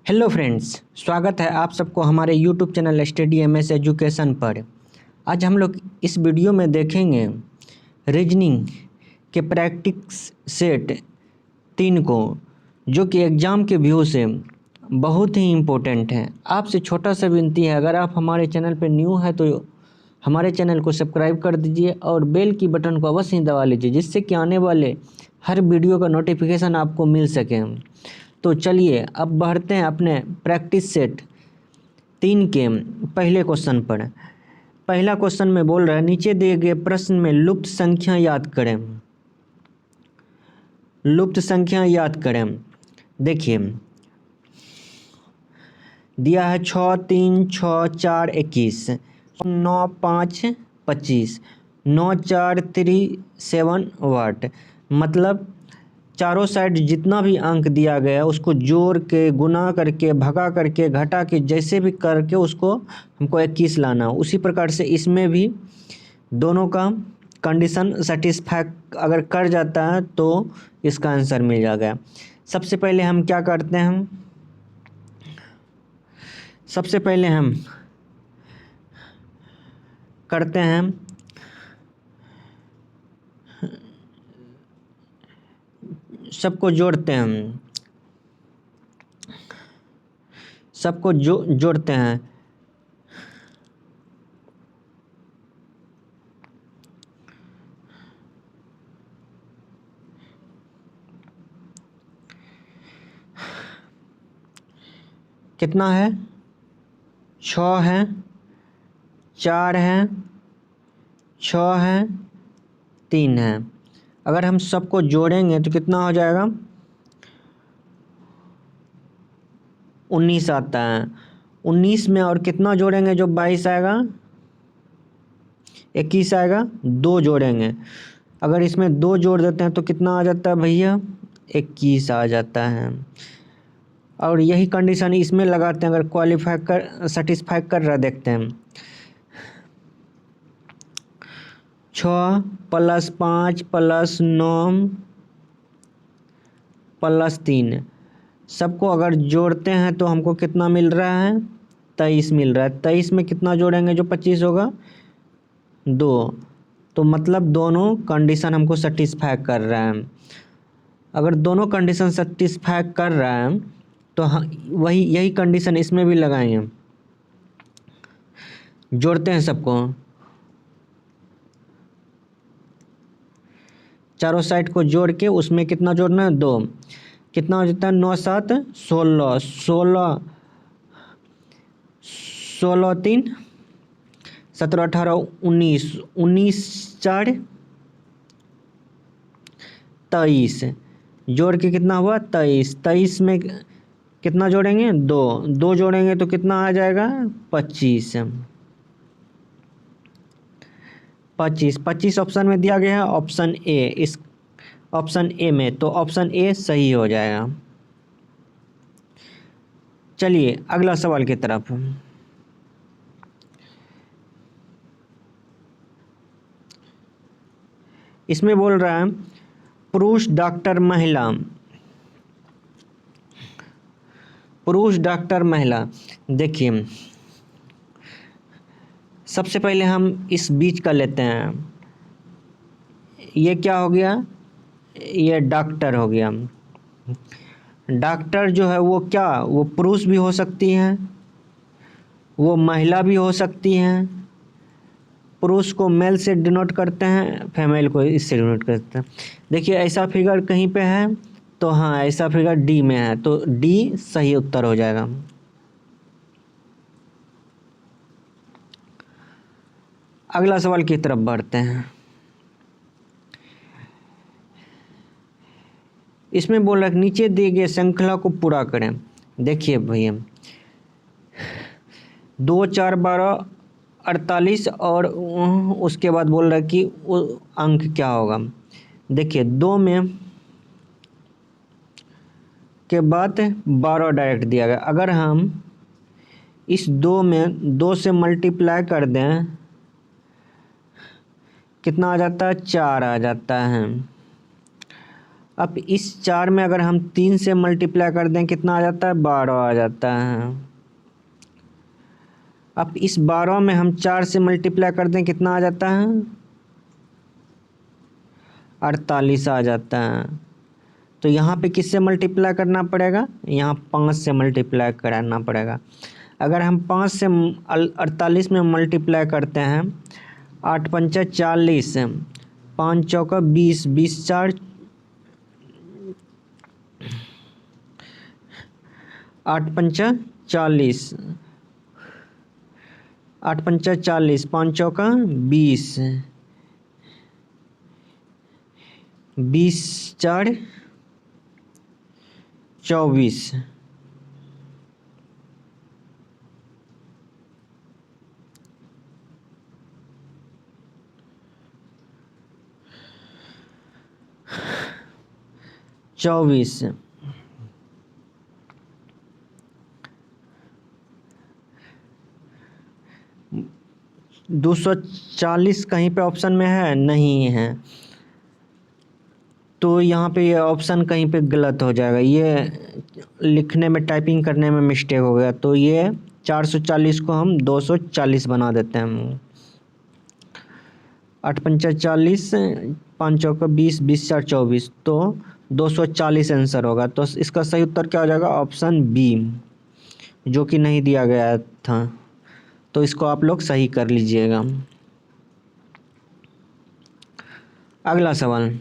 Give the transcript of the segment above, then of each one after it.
Hello friends, स्वागत है आप सबको हमारे YouTube channel study MS education पर। आज हम लोग इस वीडियो में देखेंगे रीजनिंग के प्रैक्टिस सेट 3 को, जो कि एग्ज़ाम के व्यू से बहुत ही इम्पोर्टेंट है। आपसे छोटा सा विनती है, अगर आप हमारे चैनल पर न्यू है तो हमारे चैनल को सब्सक्राइब कर दीजिए और बेल की बटन को अवश्य ही दबा लीजिए, जिससे कि आने वाले हर वीडियो का नोटिफिकेशन आपको मिल सके। तो चलिए अब बढ़ते हैं अपने प्रैक्टिस सेट 3 के पहले क्वेश्चन पर। पहला क्वेश्चन में बोल रहा है, नीचे दिए गए प्रश्न में लुप्त संख्या याद करें। लुप्त संख्या याद करें। देखिए दिया है 6, 3, 6, 4, 21, 9, 5, 25, 9, 4, 3, 7 वाट। मतलब चारों साइड जितना भी अंक दिया गया है उसको जोड़ के, गुना करके, भगा करके, घटा के, जैसे भी करके उसको हमको 21 लाना। उसी प्रकार से इसमें भी दोनों का कंडीशन सेटिस्फाई अगर कर जाता है तो इसका आंसर मिल जाएगा। सबसे पहले हम क्या करते हैं, सबसे पहले हम करते हैं सबको जोड़ते हैं, सबको जोड़ते हैं। कितना है? 6 है, 4 है, 6 है, 3 है। अगर हम सबको जोड़ेंगे तो कितना हो जाएगा? 19 आता है। 19 में और कितना जोड़ेंगे जो 22 आएगा? 21 आएगा। 2 जोड़ेंगे, अगर इसमें 2 जोड़ देते हैं तो कितना आ जाता है भैया? 21 आ जाता है। और यही कंडीशन इसमें लगाते हैं, अगर क्वालिफाई कर सेटिस्फाई कर रहा देखते हैं। 6 + 5 + 9 + 3, सबको अगर जोड़ते हैं तो हमको कितना मिल रहा है? 23 मिल रहा है। 23 में कितना जोड़ेंगे जो 25 होगा? 2। तो मतलब दोनों कंडीशन हमको सेटिस्फाई कर रहा है। अगर दोनों कंडीशन सेटिस्फाई कर रहा है तो वही यही कंडीशन इसमें भी लगाएंगे। जोड़ते हैं सबको, चारों साइड को जोड़ के उसमें कितना जोड़ना है? 2। कितना हो जाता है? 9, 7, 16, 16, 16, 3, 17, 18, 19, 19, 4, 23। जोड़ के कितना हुआ? 23। 23 में कितना जोड़ेंगे? 2। 2 जोड़ेंगे तो कितना आ जाएगा? 25। 25 25 ऑप्शन में दिया गया है, ऑप्शन ए। इस ऑप्शन ए में, तो ऑप्शन ए सही हो जाएगा। चलिए अगला सवाल की तरफ। इसमें बोल रहा है पुरुष डॉक्टर महिला, पुरुष डॉक्टर महिला। देखिए सबसे पहले हम इस बीच का लेते हैं। ये क्या हो गया? ये डॉक्टर हो गया। डॉक्टर जो है वो क्या, वो पुरुष भी हो सकती हैं, वो महिला भी हो सकती हैं। पुरुष को मेल से डिनोट करते हैं, फीमेल को इससे डिनोट करते हैं। देखिए ऐसा फिगर कहीं पे है तो हाँ, ऐसा फिगर डी में है, तो डी सही उत्तर हो जाएगा। अगला सवाल की तरफ बढ़ते हैं। इसमें बोल रहा है नीचे दिए गए श्रृंखला को पूरा करें। देखिए भैया 2, 4, 12, 48 और उसके बाद बोल रहा है कि अंक क्या होगा। देखिए 2 में के बाद 12 डायरेक्ट दिया गया। अगर हम इस 2 में 2 से मल्टीप्लाई कर दें कितना आ जाता है? 4 आ जाता है। अब इस 4 में अगर हम 3 से मल्टीप्लाई कर दें कितना आ जाता है, 12 आ जाता है। अब इस 12 में हम 4 से मल्टीप्लाई कर दें कितना आ जाता है, 48 आ जाता है। तो यहाँ पे किससे मल्टीप्लाई करना पड़ेगा, यहाँ 5 से मल्टीप्लाई कराना पड़ेगा। अगर हम 5 से 48 में मल्टीप्लाई करते हैं, 8 पंचा 40, 5 चौका 20, 20 4 8 पंचा 40, 8 पंचा 40, 5 चौका 20, 20 4 24, चौबीस, 240 कहीं पे ऑप्शन में है, नहीं है, तो यहाँ पे ये ऑप्शन कहीं पे गलत हो जाएगा, ये लिखने में टाइपिंग करने में मिस्टेक हो गया। तो ये 440 को हम 240 बना देते हैं। 8 पंचा 40, 5 चौका 20, 20 4 24, तो 240 आंसर होगा। तो इसका सही उत्तर क्या हो जाएगा, ऑप्शन बी, जो कि नहीं दिया गया था। तो इसको आप लोग सही कर लीजिएगा। अगला सवाल,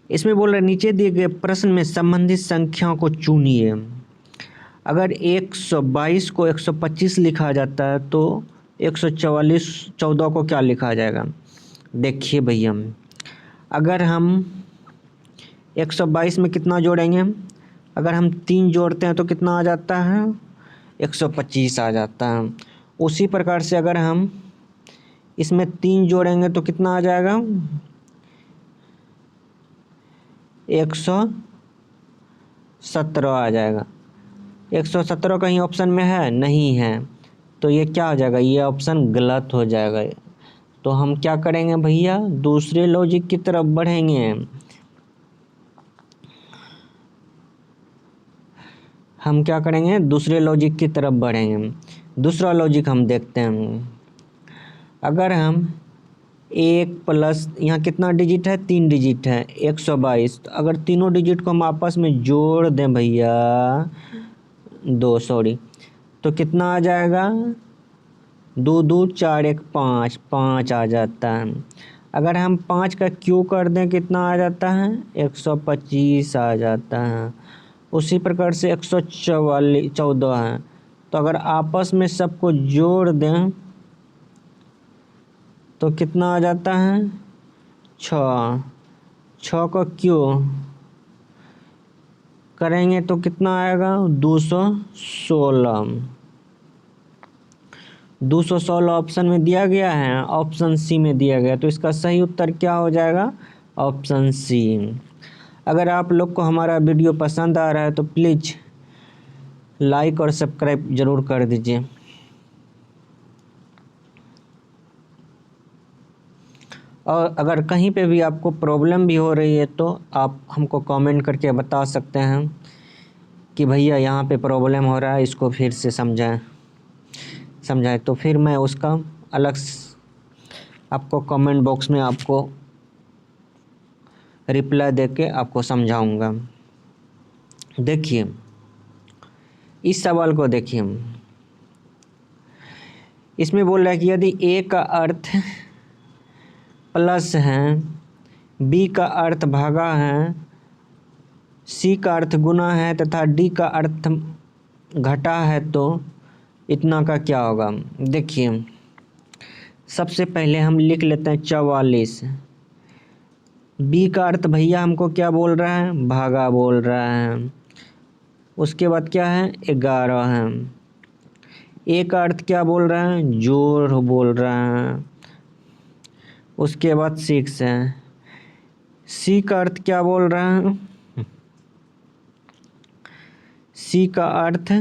इसमें बोल रहे नीचे दिए गए प्रश्न में संबंधित संख्याओं को चुनिए। अगर 122 को 125 लिखा जाता है तो 144 14 को क्या लिखा जाएगा। देखिए भैया, अगर हम 122 में कितना जोड़ेंगे, अगर हम 3 जोड़ते हैं तो कितना आ जाता है, 125 आ जाता है। उसी प्रकार से अगर हम इसमें 3 जोड़ेंगे तो कितना आ जाएगा, 117 आ जाएगा। 117 कहीं ऑप्शन में है, नहीं है, तो ये क्या हो जाएगा, ये ऑप्शन गलत हो जाएगा। तो हम क्या करेंगे भैया, दूसरे लॉजिक की तरफ बढ़ेंगे। हम क्या करेंगे, दूसरे लॉजिक की तरफ बढ़ेंगे। दूसरा लॉजिक हम देखते हैं। अगर हम 1 प्लस, यहाँ कितना डिजिट है, 3 डिजिट है, 122, तो अगर तीनों डिजिट को हम आपस में जोड़ दें भैया, 2 सॉरी, तो कितना आ जाएगा, 2 2 4 1 5, 5 आ जाता है। अगर हम 5 का क्यू कर दें कितना आ जाता है, 125 आ जाता है। उसी प्रकार से 144 14 है, तो अगर आपस में सबको जोड़ दें तो कितना आ जाता है, 6, 6 का क्यू करेंगे तो कितना आएगा, 216। 216 ऑप्शन में दिया गया है, ऑप्शन सी में दिया गया, तो इसका सही उत्तर क्या हो जाएगा, ऑप्शन सी। अगर आप लोग को हमारा वीडियो पसंद आ रहा है तो प्लीज़ लाइक और सब्सक्राइब ज़रूर कर दीजिए। और अगर कहीं पे भी आपको प्रॉब्लम भी हो रही है तो आप हमको कमेंट करके बता सकते हैं कि भैया यहाँ पे प्रॉब्लम हो रहा है, इसको फिर से समझाएं, तो फिर मैं उसका अलग आपको कमेंट बॉक्स में आपको रिप्लाई देके आपको समझाऊंगा। देखिए इस सवाल को देखिए, इसमें बोल रहा है कि यदि ए का अर्थ प्लस है, बी का अर्थ भागा है, सी का अर्थ गुना है तथा डी का अर्थ घटा है तो इतना का क्या होगा। देखिए सबसे पहले हम लिख लेते हैं 44। बी का अर्थ भैया हमको क्या बोल रहा है, भागा बोल रहा है। उसके बाद क्या है, 11 है। ए का अर्थ क्या बोल रहा है, जोड़ बोल रहा है। उसके बाद 6 है। सी का अर्थ क्या बोल रहा है, सी का अर्थ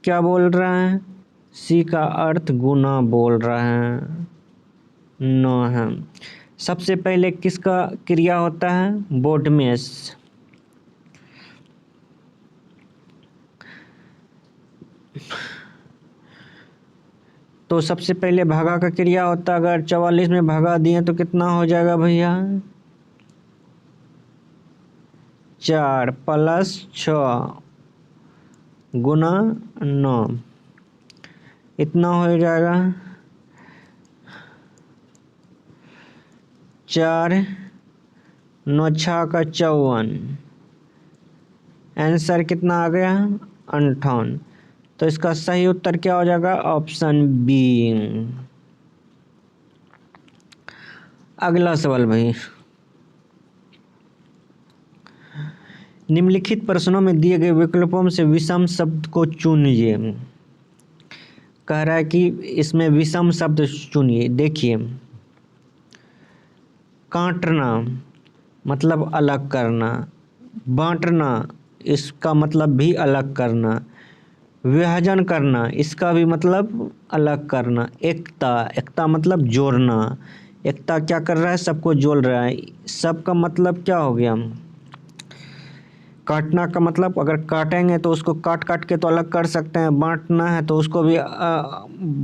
क्या बोल रहा है, सी का अर्थ गुना बोल रहे हैं, 9 है। सबसे पहले किसका क्रिया होता है? बोडमेस। तो सबसे पहले भागा का क्रिया होता है। अगर 44 में भागा दिए तो कितना हो जाएगा भैया? 4 प्लस 6 गुना 9, इतना हो जाएगा 4 9 6 का 54। आंसर कितना आ गया? 58। तो इसका सही उत्तर क्या हो जाएगा? Option B. अगला सवाल भाई, निम्नलिखित प्रश्नों में दिए गए विकल्पों में से विषम शब्द को चुनिए। कह रहा है कि इसमें विषम शब्द चुनिए। देखिए, काटना मतलब अलग करना, बांटना इसका मतलब भी अलग करना, विभाजन करना इसका भी मतलब अलग करना, एकता, एकता मतलब जोड़ना, एकता क्या कर रहा है? सबको जोड़ रहा है। सबका मतलब क्या हो गया? काटना का मतलब अगर काटेंगे तो उसको काट काट के तो अलग कर सकते हैं, बांटना है तो उसको भी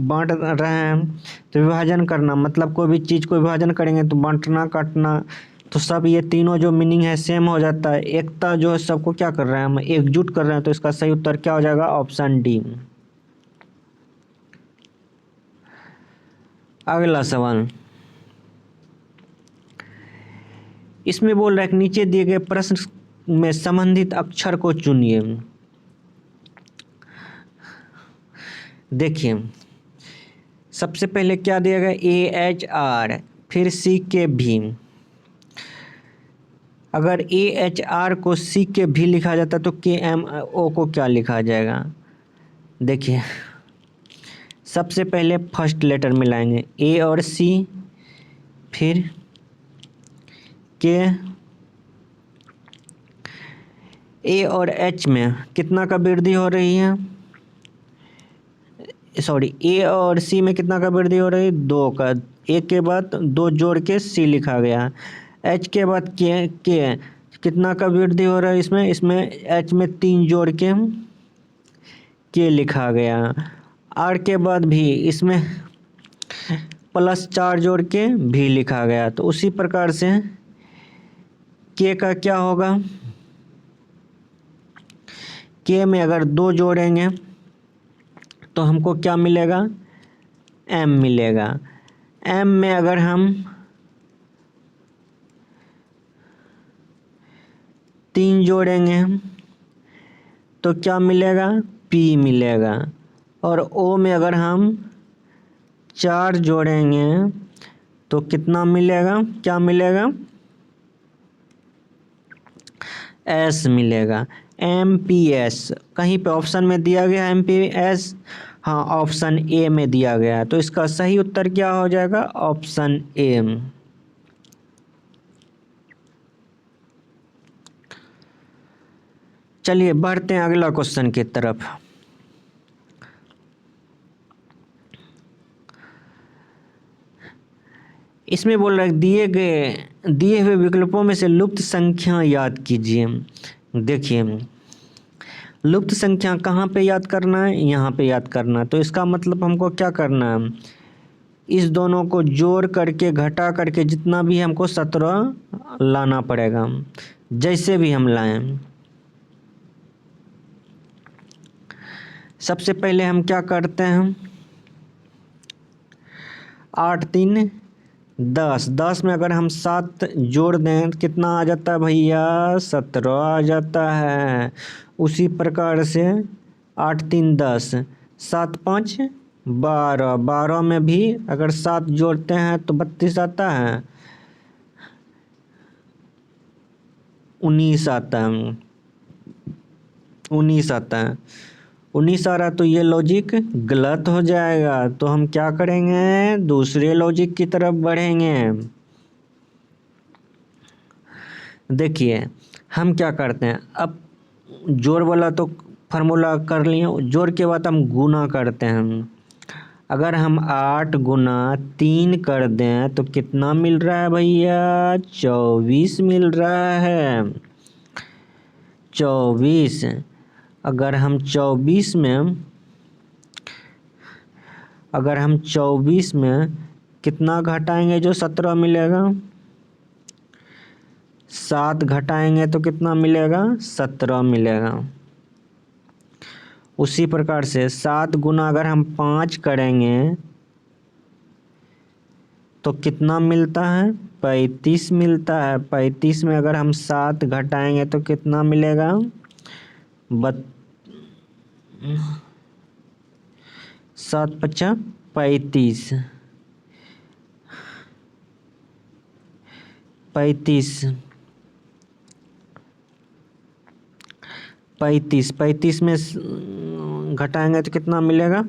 बांट रहे हैं। तो विभाजन करना मतलब कोई भी चीज़ को विभाजन करेंगे तो बांटना, काटना, तो सब ये तीनों जो मीनिंग है सेम हो जाता है। एकता जो है सबको क्या कर रहे हैं? हम एकजुट कर रहे हैं। तो इसका सही उत्तर क्या हो जाएगा? Option D. अगला सवाल, इसमें बोल रहा है कि नीचे दिए गए प्रश्न में संबंधित अक्षर को चुनिए। देखिए, सबसे पहले क्या दिया गया? AHR, फिर सी के भी। अगर AHR को सी के भी लिखा जाता तो KMO को क्या लिखा जाएगा? देखिए, सबसे पहले फर्स्ट लेटर मिलाएंगे ए और सी, फिर के। ए और एच में कितना का वृद्धि हो रही है? सॉरी, ए और सी में कितना का वृद्धि हो रही है? 2 का। ए के बाद 2 जोड़ के सी लिखा गया। एच के बाद के कितना का वृद्धि हो रहा है? इसमें एच में 3 जोड़ के लिखा गया। आर के बाद भी इसमें +4 जोड़ के भी लिखा गया। तो उसी प्रकार से के का क्या होगा? के में अगर 2 जोड़ेंगे तो हमको क्या मिलेगा? एम मिलेगा। एम में अगर हम 3 जोड़ेंगे तो क्या मिलेगा? पी मिलेगा। और ओ में अगर हम 4 जोड़ेंगे तो कितना मिलेगा? क्या मिलेगा? एस मिलेगा। MPS कहीं पे ऑप्शन में दिया गया MPS? हाँ, ऑप्शन ए में दिया गया। तो इसका सही उत्तर क्या हो जाएगा? Option A. चलिए बढ़ते हैं अगला क्वेश्चन की तरफ। इसमें बोल रहा है दिए हुए विकल्पों में से लुप्त संख्या याद कीजिए। देखिए, लुप्त संख्या कहाँ पे याद करना है? यहाँ पे याद करना है। तो इसका मतलब हमको क्या करना है? इस दोनों को जोड़ करके घटा करके जितना भी हमको 17 लाना पड़ेगा, जैसे भी हम लाएं। सबसे पहले हम क्या करते हैं? 8 3 10, 10 में अगर हम 7 जोड़ दें तो कितना आ जाता है भैया? 17 आ जाता है। उसी प्रकार से 8 3 10, 7 5 12, 12 में भी अगर 7 जोड़ते हैं तो 32 आता है, 19 आता है, 19 आता है। 19 आ रहा तो ये लॉजिक गलत हो जाएगा। तो हम क्या करेंगे? दूसरे लॉजिक की तरफ बढ़ेंगे। देखिए, हम क्या करते हैं? अब जोड़ वाला तो फार्मूला कर लिए, जोड़ के बाद हम गुना करते हैं। अगर हम 8 गुना 3 कर दें तो कितना मिल रहा है भैया? 24 मिल रहा है। 24। अगर हम 24 में कितना घटाएंगे जो 17 मिलेगा? 7 घटाएंगे तो कितना मिलेगा? 17 मिलेगा। उसी प्रकार से 7 गुना अगर हम 5 करेंगे तो कितना मिलता है? 35 मिलता है। 35 में अगर हम 7 घटाएंगे तो कितना मिलेगा? 7 पच्चा 35। 35 में घटाएंगे तो कितना मिलेगा?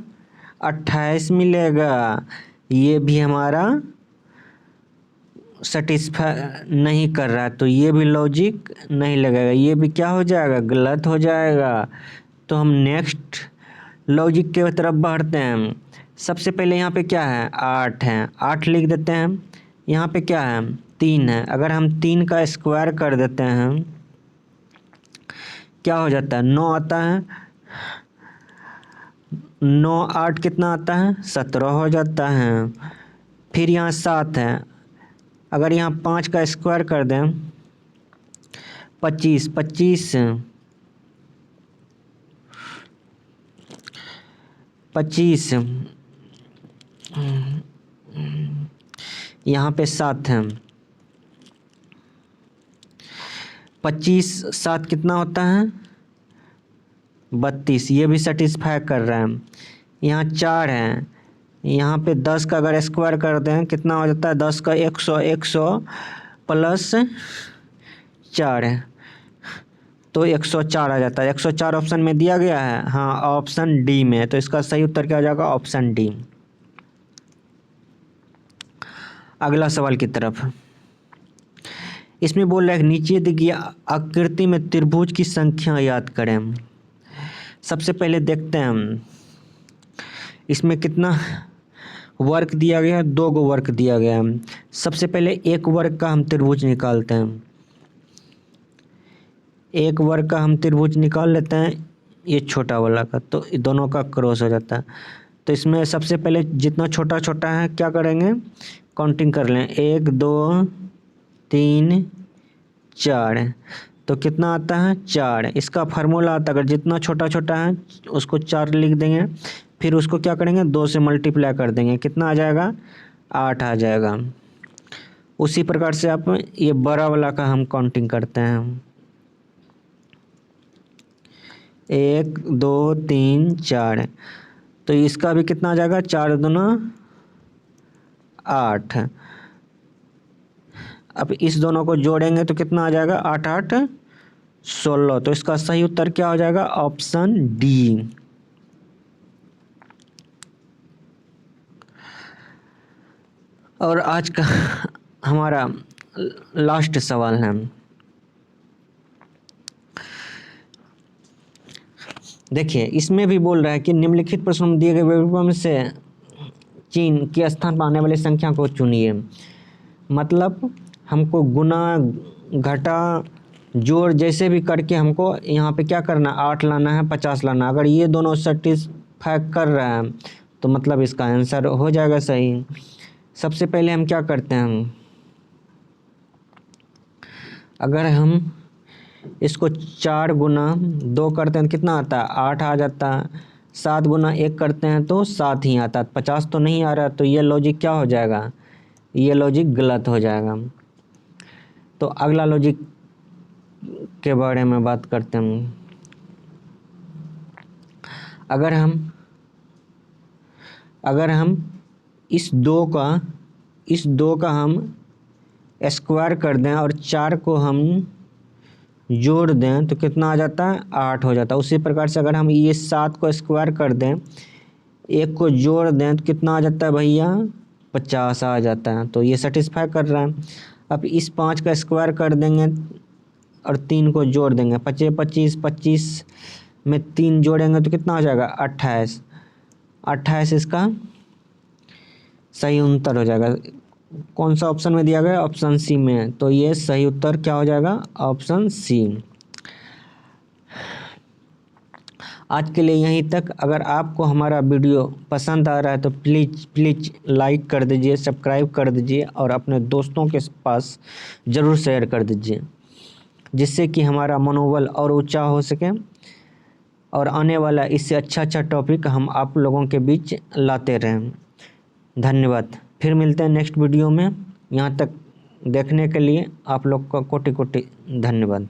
28 मिलेगा। ये भी हमारा सेटिस्फाई नहीं कर रहा है, तो ये भी लॉजिक नहीं लगेगा, ये भी क्या हो जाएगा? गलत हो जाएगा। तो हम नेक्स्ट लॉजिक के तरफ बढ़ते हैं। सबसे पहले यहाँ पे क्या है? 8 है, 8 लिख देते हैं। यहाँ पे क्या है? 3 है। अगर हम 3 का स्क्वायर कर देते हैं क्या हो जाता है? 9 आता है। 9 8 कितना आता है? 17 हो जाता है। फिर यहाँ 7 है। अगर यहाँ 5 का स्क्वायर कर दें 25 25 25 यहाँ पे 7 है। 25 7 कितना होता है? 32। ये भी सेटिस्फाई कर रहा है। यहाँ 4 है। यहाँ पे 10 का अगर स्क्वायर कर दें कितना हो जाता है? 10 का 100 100 प्लस 4 है तो 104 आ जाता है। 104 ऑप्शन में दिया गया है। हाँ, ऑप्शन डी में। तो इसका सही उत्तर क्या हो जाएगा? Option D. अगला सवाल की तरफ। इसमें बोल रहा है नीचे दी गई आकृति में त्रिभुज की संख्या याद करें। सबसे पहले देखते हैं हम इसमें कितना वर्क दिया गया है। 2 गो वर्क दिया गया है। सबसे पहले एक वर्ग का हम त्रिभुज निकालते हैं। एक वर्ग का हम त्रिभुज निकाल लेते हैं, ये छोटा वाला का, तो दोनों का क्रॉस हो जाता है। तो इसमें सबसे पहले जितना छोटा छोटा है क्या करेंगे? काउंटिंग कर लें। 1 2 3 4। तो कितना आता है? 4। इसका फार्मूला आता है अगर जितना छोटा छोटा है उसको 4 लिख देंगे, फिर उसको क्या करेंगे? 2 से मल्टीप्लाई कर देंगे। कितना आ जाएगा? 8 आ जाएगा। उसी प्रकार से आप ये बड़ा वाला का हम काउंटिंग करते हैं। 1 2 3 4। तो इसका भी कितना आ जाएगा? 4 दूना 8। अब इस दोनों को जोड़ेंगे तो कितना आ जाएगा? 8 8 16। तो इसका सही उत्तर क्या हो जाएगा? Option D. और आज का हमारा लास्ट सवाल है। देखिए इसमें भी बोल रहा है कि निम्नलिखित प्रश्न में दिए गए विकल्पों में से चीन के स्थान पर आने वाली संख्या को चुनिए। मतलब हमको गुना घटा जोड़ जैसे भी करके हमको यहाँ पे क्या करना? 8 लाना है, 50 लाना। अगर ये दोनों सेटिस्फाई कर रहा है तो मतलब इसका आंसर हो जाएगा सही। सबसे पहले हम क्या करते हैं? अगर हम इसको 4 गुना 2 करते हैं तो कितना आता है? 8 आ जाता है। 7 गुना 1 करते हैं तो 7 ही आता है। 50 तो नहीं आ रहा, तो ये लॉजिक क्या हो जाएगा? ये लॉजिक गलत हो जाएगा। तो अगला लॉजिक के बारे में बात करते हैं। अगर हम इस 2 का हम स्क्वायर कर दें और 4 को हम जोड़ दें तो कितना आ जाता है? 8 हो जाता है। उसी प्रकार से अगर हम ये 7 को स्क्वायर कर दें, 1 को जोड़ दें तो कितना आ जाता है भैया? 50 आ जाता है। तो ये सेटिस्फाई कर रहा है। अब इस 5 का स्क्वायर कर देंगे और 3 को जोड़ देंगे। 25 25 25 में 3 जोड़ेंगे तो कितना हो जाएगा? 28 28 इसका सही उत्तर हो जाएगा। कौन सा ऑप्शन में दिया गया? ऑप्शन सी में। तो ये सही उत्तर क्या हो जाएगा? Option C. आज के लिए यहीं तक। अगर आपको हमारा वीडियो पसंद आ रहा है तो प्लीज़ लाइक कर दीजिए, सब्सक्राइब कर दीजिए और अपने दोस्तों के पास ज़रूर शेयर कर दीजिए, जिससे कि हमारा मनोबल और ऊंचा हो सके और आने वाला इससे अच्छा टॉपिक हम आप लोगों के बीच लाते रहें। धन्यवाद। फिर मिलते हैं नेक्स्ट वीडियो में। यहाँ तक देखने के लिए आप लोग का कोटि कोटि धन्यवाद।